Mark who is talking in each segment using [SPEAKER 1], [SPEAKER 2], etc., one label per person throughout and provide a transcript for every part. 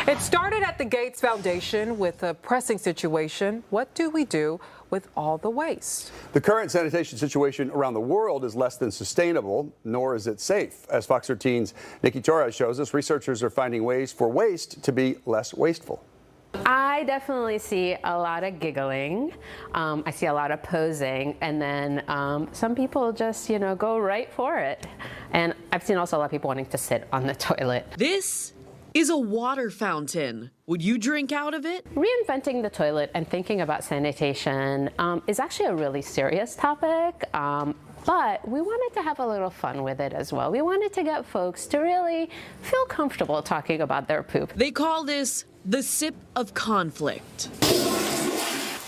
[SPEAKER 1] It started at the Gates Foundation with a pressing situation. What do we do with all the waste?
[SPEAKER 2] The current sanitation situation around the world is less than sustainable, nor is it safe. As Fox 13's Nikki Torres shows us, researchers are finding ways for waste to be less wasteful.
[SPEAKER 3] I definitely see a lot of giggling. I see a lot of posing, and then some people just, go right for it. And I've seen also a lot of people wanting to sit on the toilet.
[SPEAKER 4] This is a water fountain. Would you drink out of it?
[SPEAKER 3] Reinventing the toilet and thinking about sanitation is actually a really serious topic. But we wanted to have a little fun with it as well. We wanted to get folks to really feel comfortable talking about their poop.
[SPEAKER 4] They call this the sip of conflict.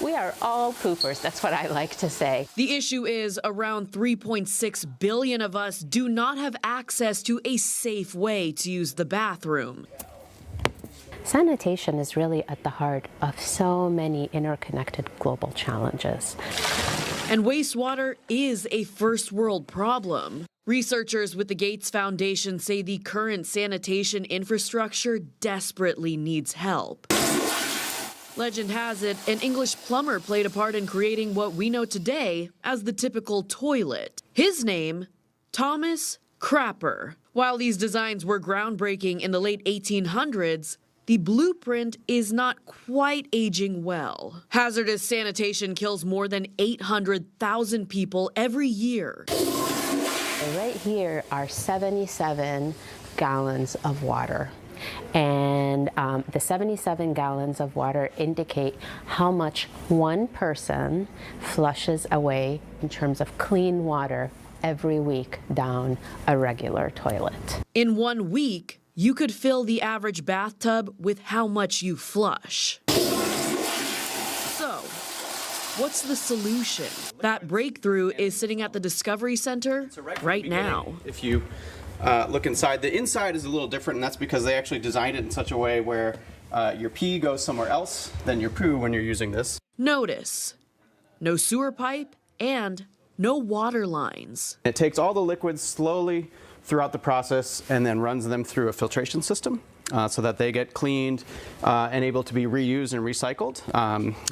[SPEAKER 3] We are all poopers, that's what I like to say.
[SPEAKER 4] The issue is around 3.6 billion of us do not have access to a safe way to use the bathroom.
[SPEAKER 3] Sanitation is really at the heart of so many interconnected global challenges.
[SPEAKER 4] And wastewater is a first world problem. Researchers with the Gates Foundation say the current sanitation infrastructure desperately needs help. Legend has it, an English plumber played a part in creating what we know today as the typical toilet. His name, Thomas Crapper. While these designs were groundbreaking in the late 1800s, the blueprint is not quite aging well. Hazardous sanitation kills more than 800,000 people every year.
[SPEAKER 3] Right here are 77 gallons of water. And the 77 gallons of water indicate how much one person flushes away in terms of clean water every week down a regular toilet.
[SPEAKER 4] In 1 week, you could fill the average bathtub with how much you flush. So, what's the solution? That breakthrough is sitting at the Discovery Center right now.
[SPEAKER 5] If you look inside, the inside is a little different, and that's because they actually designed it in such a way where your pee goes somewhere else than your poo when you're using this.
[SPEAKER 4] Notice, no sewer pipe and no water lines.
[SPEAKER 5] It takes all the liquids slowly throughout the process and then runs them through a filtration system so that they get cleaned and able to be reused and recycled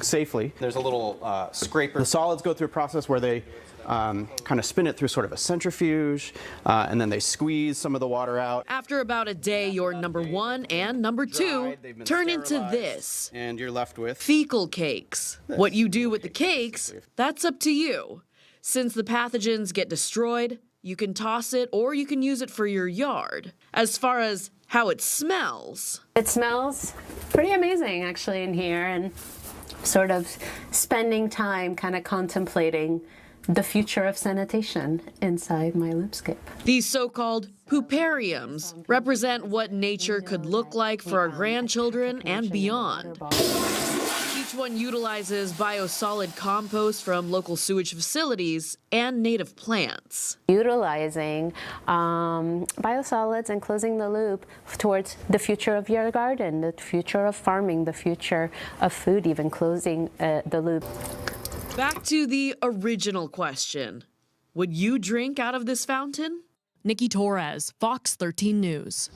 [SPEAKER 5] safely. There's a little scraper. The solids go through a process where they kind of spin it through sort of a centrifuge, and then they squeeze some of the water out.
[SPEAKER 4] After about a day, your number one and number two turn into this.
[SPEAKER 5] And you're left with
[SPEAKER 4] fecal cakes. What you do with the cakes, that's up to you. Since the pathogens get destroyed, you can toss it or you can use it for your yard. As far as how it smells
[SPEAKER 3] pretty amazing actually in here, and sort of spending time kind of contemplating the future of sanitation inside my loopscape.
[SPEAKER 4] These so-called poopariums represent what nature could look like for our grandchildren and beyond. Each one utilizes biosolid compost from local sewage facilities and native plants.
[SPEAKER 3] Utilizing biosolids and closing the loop towards the future of your garden, the future of farming, the future of food, even closing the loop.
[SPEAKER 4] Back to the original question. Would you drink out of this fountain?
[SPEAKER 6] Nikki Torres, Fox 13 News.